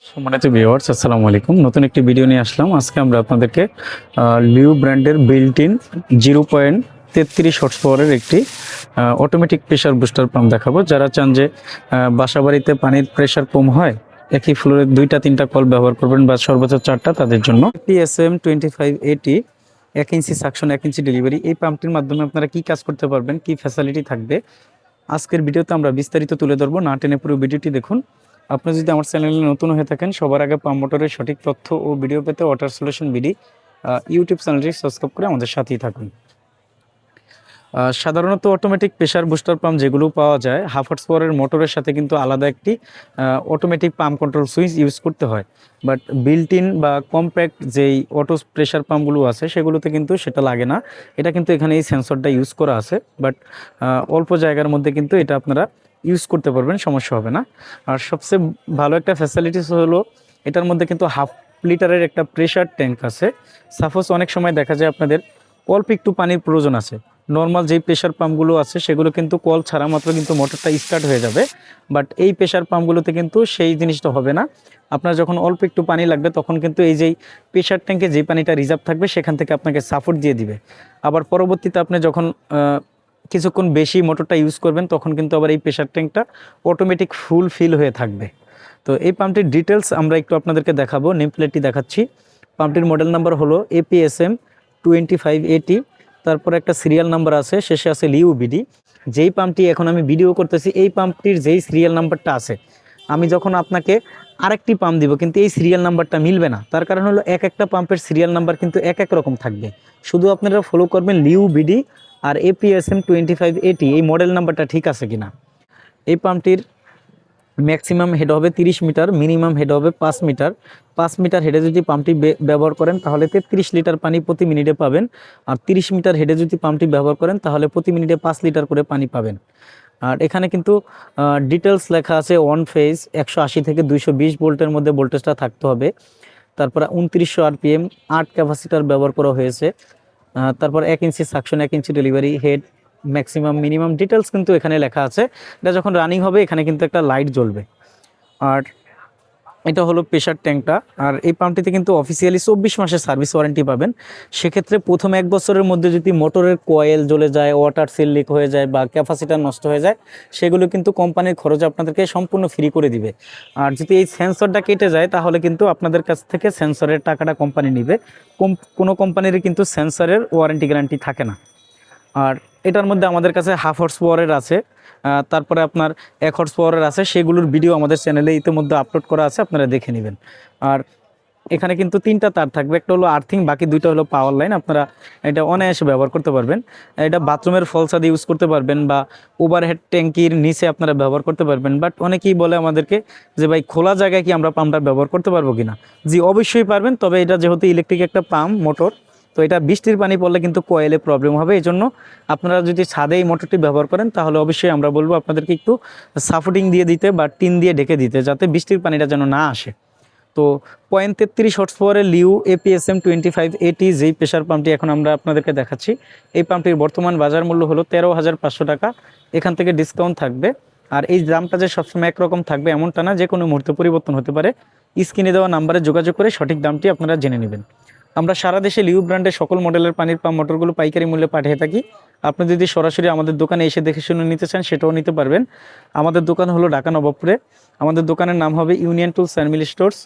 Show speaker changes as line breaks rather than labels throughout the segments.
সম্মানিত ভিউয়ার্স, আসসালামু আলাইকুম। নতুন একটি ভিডিও নিয়ে আসলাম। আজকে আমরা আপনাদেরকে লিউ ব্র্যান্ডের বিল্ট ইন 0.33 হর্স পাওয়ারের একটি অটোমেটিক প্রেশার বুস্টার পাম্প দেখাবো। যারা চান যে বাসা বাড়িতে পানির প্রেশার কম হয়, একই ফ্লোরে 2-3টা কল ব্যবহার করবেন বা সর্বোচ্চ 4টা, তাদের জন্য PSM 2580 1 ইঞ্চি সাকশন 1 ইঞ্চি ডেলিভারি এই পাম্পটির মাধ্যমে আপনারা কি কাজ করতে পারবেন, কি ফ্যাসিলিটি থাকবে, আজকের ভিডিওতে আমরা বিস্তারিত তুলে ধরবো। না টেনে পুরো ভিডিওটি দেখুন। আপনি যদি আমার চ্যানেলে নতুন হয়ে থাকেন, সবার আগে পাম্প মোটরের সঠিক তথ্য ও ভিডিও পেতে ওয়াটার সলিউশন বিডি ইউটিউব চ্যানেলটি সাবস্ক্রাইব করে আমাদের সাথেই থাকুন। সাধারণত অটোমেটিক প্রেশার বুস্টার পাম্প যেগুলো পাওয়া যায়, হাফ হর্স পাওয়ারের মোটরের সাথে কিন্তু আলাদা একটি automatic pump control switch use করতে হয়। বাট বিল্ট ইন বা কম্প্যাক্ট যেই অটো প্রেশার পাম্পগুলো আছে সেগুলোতে কিন্তু সেটা লাগে না। এটা কিন্তু এখানে এই সেন্সরটা ইউজ করা আছে, বাট অল্প জায়গার মধ্যে কিন্তু এটা আপনারা ইউজ করতে পারবেন, সমস্যা হবে না। আর সবচেয়ে ভালো একটা ফ্যাসিলিটিস হলো এটার মধ্যে কিন্তু 1/2 লিটারের একটা প্রেশার ট্যাঙ্ক আছে। সাপোজ অনেক সময় দেখা যায় আপনাদের অল্প একটু পানির প্রয়োজন আছে, নর্মাল যেই প্রেশার পাম্পগুলো আছে সেগুলো কিন্তু কল ছাড়া মাত্র কিন্তু মোটরটা স্টার্ট হয়ে যাবে। বাট এই প্রেশার পাম্পগুলোতে কিন্তু সেই জিনিসটা হবে না। আপনার যখন অল্প একটু পানি লাগবে তখন কিন্তু এই যেই প্রেশার ট্যাঙ্কে যেই পানিটা রিজার্ভ থাকবে সেখান থেকে আপনাকে সাপোর্ট দিয়ে দিবে। আবার পরবর্তীতে আপনি যখন কিছুক্ষণ বেশি মোটরটা ইউজ করবেন তখন কিন্তু আবার এই প্রেশার ট্যাঙ্কটা অটোমেটিক ফুল ফিল হয়ে থাকবে। তো এই পাম্পটির ডিটেলস আমরা একটু আপনাদেরকে দেখাবো। নেম প্লেটটি দেখাচ্ছি। পাম্পটির মডেল নাম্বার হলো APSM 2580, তারপর একটা সিরিয়াল নাম্বার আছে, শেষে আছে লিউ বিডি। যেই পাম্পটি এখন আমি ভিডিও করতেছি এই পাম্পটির যেই সিরিয়াল নাম্বারটা আছে, আমি যখন আপনাকে আরেকটি পাম্প দিব কিন্তু এই সিরিয়াল নাম্বারটা মিলবে না। তার কারণ হলো এক একটা পাম্পের সিরিয়াল নাম্বার কিন্তু এক এক রকম থাকবে। শুধু আপনারা ফলো করবেন লিউ বিডি আর APSM 2580 এই মডেল নাম্বারটা ঠিক আছে কিনা। এই পাম্পটির ম্যাক্সিমাম হেড হবে 30 মিটার, মিনিমাম হেড হবে 5 মিটার। 5 মিটার হেডে যদি পাম্পটি ব্যবহার করেন তাহলে 33 লিটার পানি প্রতি মিনিটে পাবেন। আর 30 মিটার হেডে যদি পাম্পটি ব্যবহার করেন তাহলে প্রতি মিনিটে 5 লিটার করে পানি পাবেন। আর এখানে কিন্তু ডিটেলস লেখা আছে অন ফেজ 180 থেকে 220 ভোল্টের মধ্যে ভোল্টেজটা থাকতে হবে। তারপরে 2900 RPM 8 ক্যাপাসিটার ব্যবহার করা হয়েছে। তারপর 1 ইঞ্চি সাকশন 1 ইঞ্চি delivery head, maximum minimum details কিন্তু এখানে লেখা আছে। এটা যখন রানিং হবে এখানে কিন্তু একটা লাইট জ্বলবে। আর এটা হলো প্রেশার ট্যাঙ্কটা। আর এই পাম্পটিতে কিন্তু অফিসিয়ালি 24 মাসের সার্ভিস ওয়ারেন্টি পাবেন। সেক্ষেত্রে প্রথম 1 বছরের মধ্যে যদি মোটরের কয়েল জ্বলে যায়, ওয়াটার সিল লিক হয়ে যায় বা ক্যাপাসিটার নষ্ট হয়ে যায়, সেগুলো কিন্তু কোম্পানির খরচে আপনাদেরকে সম্পূর্ণ ফ্রি করে দিবে। আর যদি এই সেন্সরটা কেটে যায় তাহলে কিন্তু আপনাদের কাছ থেকে সেন্সরের টাকাটা কোম্পানি নিবে। কোনো কোম্পানির কিন্তু সেন্সরের ওয়ারেন্টি গ্যারান্টি থাকে না। আর এটার মধ্যে আমাদের কাছে হাফ হর্স পাওয়ারের আছে, তারপরে আপনার 1 হর্স পাওয়ারের আছে, সেগুলোর ভিডিও আমাদের চ্যানেলে ইতিমধ্যে আপলোড করা আছে, আপনারা দেখে নেবেন। আর এখানে কিন্তু 3টা তার থাকবে, একটা হলো আর্থিং, বাকি 2টা হলো পাওয়ার লাইন। আপনারা এটা অনায়াসে ব্যবহার করতে পারবেন। এটা বাথরুমের ফলসাদি ইউজ করতে পারবেন বা ওভারহেড ট্যাঙ্কির নিচে আপনারা ব্যবহার করতে পারবেন। বাট অনেকেই বলে আমাদেরকে যে ভাই খোলা জায়গায় কি আমরা পাম্পটা ব্যবহার করতে পারবো কিনা। জি, অবশ্যই পারবেন, তবে এটা যেহেতু ইলেকট্রিক একটা পাম্প মোটর, তো এটা বৃষ্টির পানি পড়লে কিন্তু কয়েলে প্রবলেম হবে। এই জন্য আপনারা যদি ছাদে এই মোটরটি ব্যবহার করেন তাহলে অবশ্যই আমরা বলবো আপনাদেরকে একটু সাপোর্টিং দিয়ে দিতে বা টিন দিয়ে ঢেকে দিতে, যাতে বৃষ্টির পানিটা যেন না আসে। তো 0.33 হর্স পাওয়ারের লিউ APSM 2580 যেই প্রেশার পাম্পটি এখন আমরা আপনাদেরকে দেখাচ্ছি, এই পাম্পটির বর্তমান বাজার মূল্য হলো 13,500 টাকা। এখান থেকে ডিসকাউন্ট থাকবে। আর এই দামটা যে সবসময় একরকম থাকবে এমনটা না, যে কোনো মুহূর্তে পরিবর্তন হতে পারে। স্ক্রিনে দেওয়া নাম্বারে যোগাযোগ করে সঠিক দামটি আপনারা জেনে নেবেন। আমরা সারা দেশে লিউ ব্র্যান্ডের সকল মডেলের পানির পাম্প মোটরগুলো পাইকারি মূল্যে পাঠিয়ে থাকি। আপনি যদি সরাসরি আমাদের দোকানে এসে দেখে শুনে নিতে চান সেটাও নিতে পারবেন। আমাদের দোকান হলো ঢাকা নবাবপুরে। আমাদের দোকানের নাম হবে union tools and mill stores.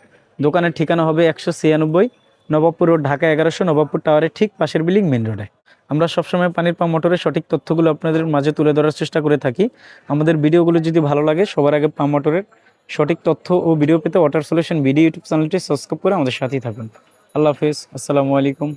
দোকানের ঠিকানা হবে 196 নবাবপুর রোড, ঢাকা 1100, নবাবপুর টাওয়ারের ঠিক পাশের বিল্ডিং, মেন রোডে। আমরা সবসময় পানির পাম্প মোটরের সঠিক তথ্যগুলো আপনাদের মাঝে তুলে ধরার চেষ্টা করে থাকি। আমাদের ভিডিওগুলো যদি ভালো লাগে, সবার আগে পাম্প মোটরের সঠিক তথ্য ও ভিডিও পেতে ওয়াটার সলিউশন ভিডিও ইউটিউব চ্যানেলটি সাবস্ক্রাইব করে আমাদের সাথেই থাকুন। আল্লাহ হাফেজ, আসসালামু আলাইকুম।